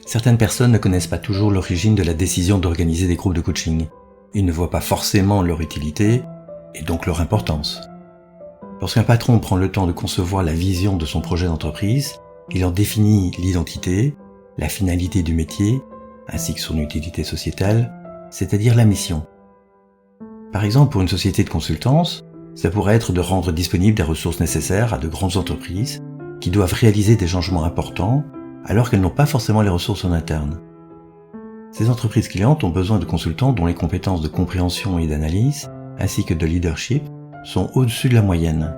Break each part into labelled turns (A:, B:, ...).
A: Certaines personnes ne connaissent pas toujours l'origine de la décision d'organiser des groupes de coaching. Ils ne voient pas forcément leur utilité et donc leur importance. Lorsqu'un patron prend le temps de concevoir la vision de son projet d'entreprise, il en définit l'identité, la finalité du métier, ainsi que son utilité sociétale, c'est-à-dire la mission. Par exemple, pour une société de consultance, ça pourrait être de rendre disponibles des ressources nécessaires à de grandes entreprises qui doivent réaliser des changements importants alors qu'elles n'ont pas forcément les ressources en interne. Ces entreprises clientes ont besoin de consultants dont les compétences de compréhension et d'analyse, ainsi que de leadership, sont au-dessus de la moyenne,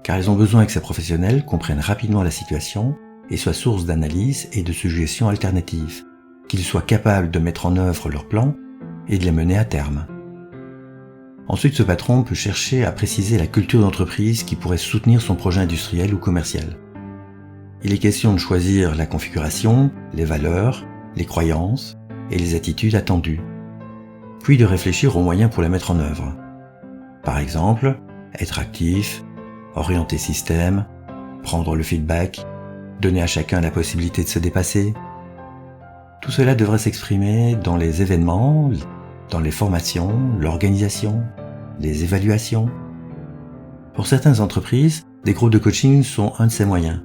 A: car elles ont besoin que ces professionnels comprennent rapidement la situation et soient source d'analyse et de suggestions alternatives, qu'ils soient capables de mettre en œuvre leurs plans et de les mener à terme. Ensuite, ce patron peut chercher à préciser la culture d'entreprise qui pourrait soutenir son projet industriel ou commercial. Il est question de choisir la configuration, les valeurs, les croyances et les attitudes attendues, puis de réfléchir aux moyens pour les mettre en œuvre. Par exemple, être actif, orienter système, prendre le feedback, donner à chacun la possibilité de se dépasser. Tout cela devrait s'exprimer dans les événements, dans les formations, l'organisation, les évaluations. Pour certaines entreprises, des groupes de coaching sont un de ces moyens,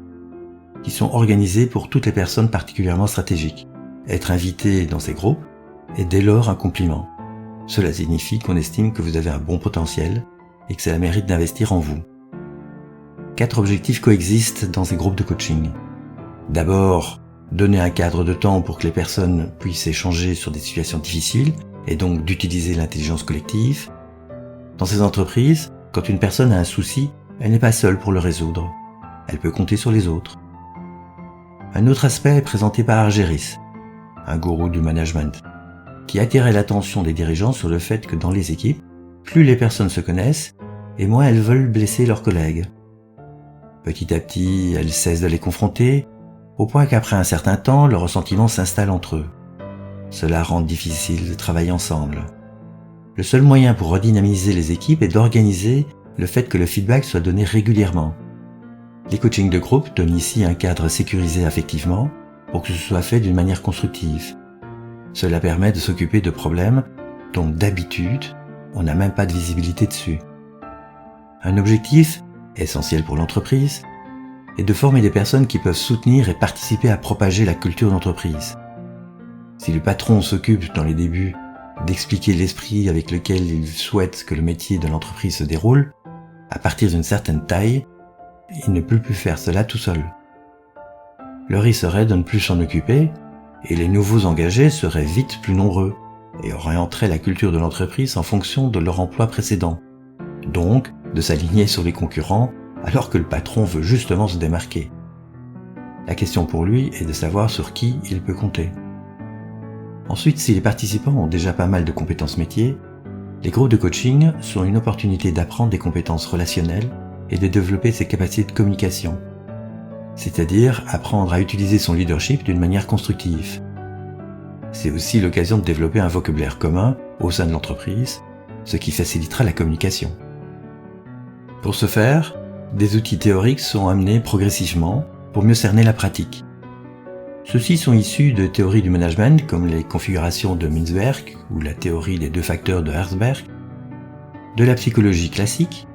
A: qui sont organisés pour toutes les personnes particulièrement stratégiques. Être invité dans ces groupes est dès lors un compliment. Cela signifie qu'on estime que vous avez un bon potentiel et que cela mérite d'investir en vous. 4 objectifs coexistent dans ces groupes de coaching. D'abord, donner un cadre de temps pour que les personnes puissent échanger sur des situations difficiles et donc d'utiliser l'intelligence collective. Dans ces entreprises, quand une personne a un souci, elle n'est pas seule pour le résoudre. Elle peut compter sur les autres. Un autre aspect est présenté par Argyris, un gourou du management, qui attirait l'attention des dirigeants sur le fait que dans les équipes, plus les personnes se connaissent et moins elles veulent blesser leurs collègues. Petit à petit, elles cessent de les confronter, au point qu'après un certain temps, le ressentiment s'installe entre eux. Cela rend difficile de travailler ensemble. Le seul moyen pour redynamiser les équipes est d'organiser le fait que le feedback soit donné régulièrement. Les coachings de groupe donnent ici un cadre sécurisé affectivement pour que ce soit fait d'une manière constructive. Cela permet de s'occuper de problèmes dont d'habitude on n'a même pas de visibilité dessus. Un objectif, essentiel pour l'entreprise, est de former des personnes qui peuvent soutenir et participer à propager la culture d'entreprise. Si le patron s'occupe dans les débuts d'expliquer l'esprit avec lequel il souhaite que le métier de l'entreprise se déroule, à partir d'une certaine taille, il ne peut plus faire cela tout seul. Le risque serait de ne plus s'en occuper et les nouveaux engagés seraient vite plus nombreux et orienteraient la culture de l'entreprise en fonction de leur emploi précédent, donc de s'aligner sur les concurrents alors que le patron veut justement se démarquer. La question pour lui est de savoir sur qui il peut compter. Ensuite, si les participants ont déjà pas mal de compétences métiers, les groupes de coaching sont une opportunité d'apprendre des compétences relationnelles et de développer ses capacités de communication, c'est-à-dire apprendre à utiliser son leadership d'une manière constructive. C'est aussi l'occasion de développer un vocabulaire commun au sein de l'entreprise, ce qui facilitera la communication. Pour ce faire, des outils théoriques sont amenés progressivement pour mieux cerner la pratique. Ceux-ci sont issus de théories du management comme les configurations de Mintzberg ou la théorie des 2 facteurs de Herzberg, de la psychologie classique,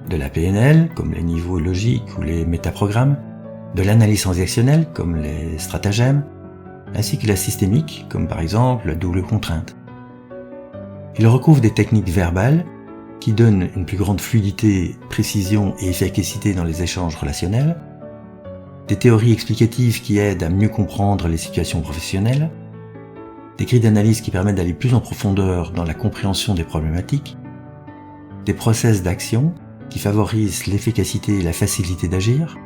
A: de la PNL comme les niveaux logiques ou les métaprogrammes, de l'analyse transactionnelle comme les stratagèmes, ainsi que la systémique comme par exemple la double contrainte. Il recouvre des techniques verbales qui donnent une plus grande fluidité, précision et efficacité dans les échanges relationnels, des théories explicatives qui aident à mieux comprendre les situations professionnelles, des grilles d'analyse qui permettent d'aller plus en profondeur dans la compréhension des problématiques, des process d'action qui favorisent l'efficacité et la facilité d'agir,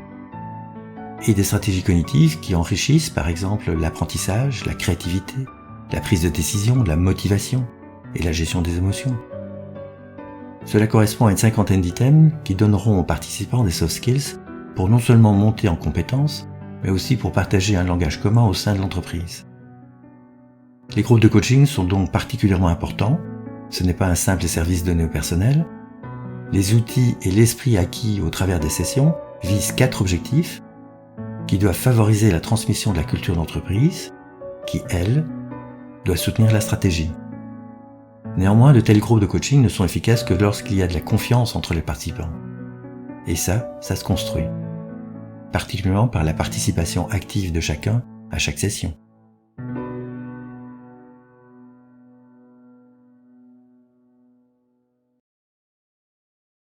A: et des stratégies cognitives qui enrichissent par exemple l'apprentissage, la créativité, la prise de décision, la motivation et la gestion des émotions. Cela correspond à une 50aine d'items qui donneront aux participants des soft skills pour non seulement monter en compétences, mais aussi pour partager un langage commun au sein de l'entreprise. Les groupes de coaching sont donc particulièrement importants, ce n'est pas un simple service donné au personnel. Les outils et l'esprit acquis au travers des sessions visent 4 objectifs qui doivent favoriser la transmission de la culture d'entreprise, qui, elle, doit soutenir la stratégie. Néanmoins, de tels groupes de coaching ne sont efficaces que lorsqu'il y a de la confiance entre les participants. Et ça se construit, particulièrement par la participation active de chacun à chaque session.